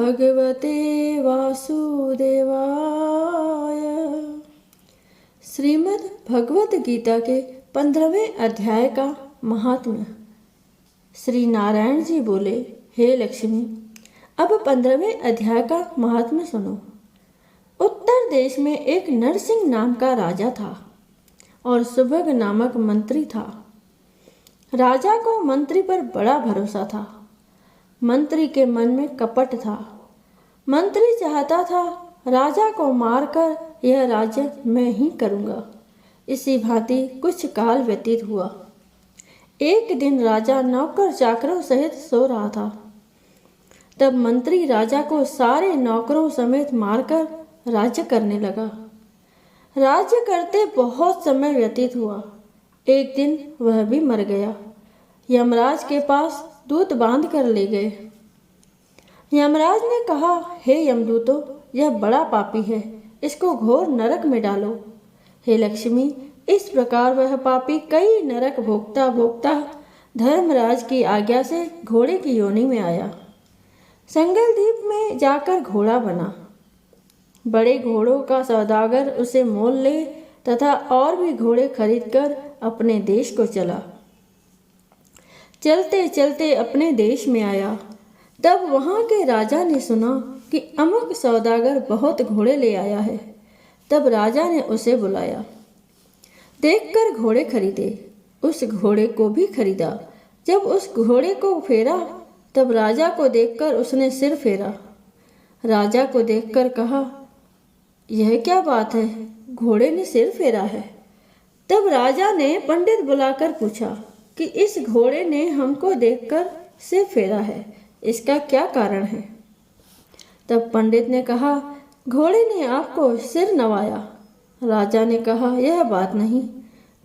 भगवते वासुदेवाय। श्रीमद् भगवत गीता के 15वें अध्याय का महात्म्य। श्री नारायण जी बोले, हे लक्ष्मी, अब 15वें अध्याय का महात्म्य सुनो। उत्तर देश में एक नरसिंह नाम का राजा था और सुभग नामक मंत्री था। राजा को मंत्री पर बड़ा भरोसा था। मंत्री के मन में कपट था। मंत्री चाहता था राजा को मारकर यह राज्य मैं ही करूँगा। इसी भांति कुछ काल व्यतीत हुआ। एक दिन राजा नौकर चाकरों सहित सो रहा था। तब मंत्री राजा को सारे नौकरों समेत मारकर राज्य करने लगा। राज्य करते बहुत समय व्यतीत हुआ। एक दिन वह भी मर गया। यमराज के पास दूत बांध कर ले गए। यमराज ने कहा, हे यमदूतों, यह बड़ा पापी है, इसको घोर नरक में डालो। हे लक्ष्मी, इस प्रकार वह पापी कई नरक भोगता भोगता धर्मराज की आज्ञा से घोड़े की योनि में आया। संगल द्वीप में जाकर घोड़ा बना। बड़े घोड़ों का सौदागर उसे मोल ले तथा और भी घोड़े खरीदकर अपने देश को चला। चलते चलते अपने देश में आया। तब वहाँ के राजा ने सुना कि अमुक सौदागर बहुत घोड़े ले आया है। तब राजा ने उसे बुलाया। देखकर घोड़े खरीदे। उस घोड़े को भी खरीदा। जब उस घोड़े को फेरा तब राजा को देखकर उसने सिर फेरा। राजा को देखकर कहा, यह क्या बात है, घोड़े ने सिर फेरा है। तब राजा ने पंडित बुलाकर पूछा कि इस घोड़े ने हमको देखकर सिर फेरा है, इसका क्या कारण है। तब पंडित ने कहा, घोड़े ने आपको सिर नवाया। राजा ने कहा, यह बात नहीं।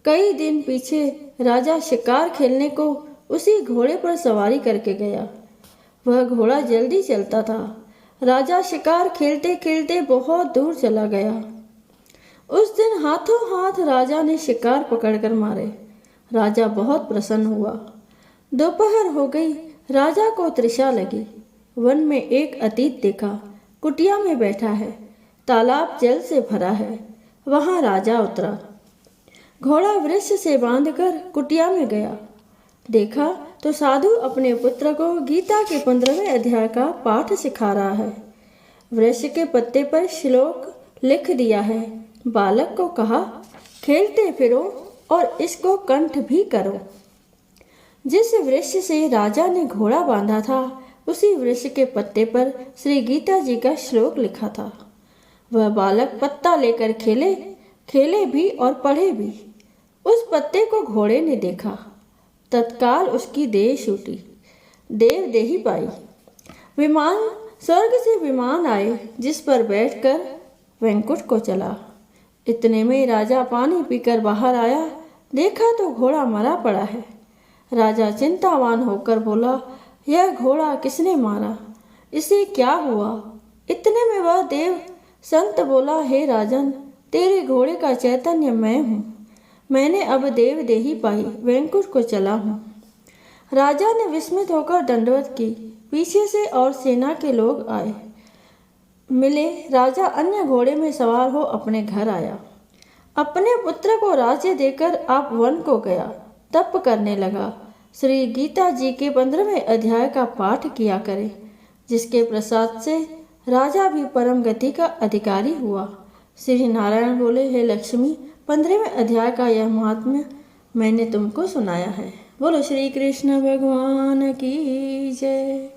कई दिन पीछे राजा शिकार खेलने को उसी घोड़े पर सवारी करके गया। वह घोड़ा जल्दी चलता था। राजा शिकार खेलते खेलते बहुत दूर चला गया। उस दिन हाथों हाथ राजा ने शिकार पकड़कर मारे। राजा बहुत प्रसन्न हुआ। दोपहर हो गई। राजा को तृषा लगी। वन में एक अतीत देखा। कुटिया में बैठा है। तालाब जल से भरा है। वहां राजा उतरा। घोड़ा वृक्ष से बांधकर कुटिया में गया। देखा तो साधु अपने पुत्र को गीता के 15वें अध्याय का पाठ सिखा रहा है। वृक्ष के पत्ते पर श्लोक लिख दिया है। बालक को कहा, खेलते फिरो और इसको कंठ भी करो। जिस वृक्ष से राजा ने घोड़ा बांधा था उसी वृक्ष के पत्ते पर श्री गीता जी का श्लोक लिखा था। वह बालक पत्ता लेकर खेले भी और पढ़े भी। उस पत्ते को घोड़े ने देखा। तत्काल उसकी देह छूटी, देव देही पाई। स्वर्ग से विमान आए जिस पर बैठकर वैकुंठ को चला। इतने में राजा पानी पीकर बाहर आया। देखा तो घोड़ा मरा पड़ा है। राजा चिंतावान होकर बोला, यह घोड़ा किसने मारा, इसे क्या हुआ। इतने में वह देव संत बोला, हे राजन, तेरे घोड़े का चैतन्य मैं हूँ। मैंने अब देव देही पाई, वैकुंठ को चला हूँ। राजा ने विस्मित होकर दंडवत की। पीछे से और सेना के लोग आए मिले। राजा अन्य घोड़े में सवार हो अपने घर आया। अपने पुत्र को राज्य देकर आप वन को गया। तप करने लगा। श्री गीता जी के 15वें अध्याय का पाठ किया करे, जिसके प्रसाद से राजा भी परम गति का अधिकारी हुआ। श्री नारायण बोले, हे लक्ष्मी, 15वें अध्याय का यह महात्म्य मैंने तुमको सुनाया है। बोलो श्री कृष्ण भगवान की जय।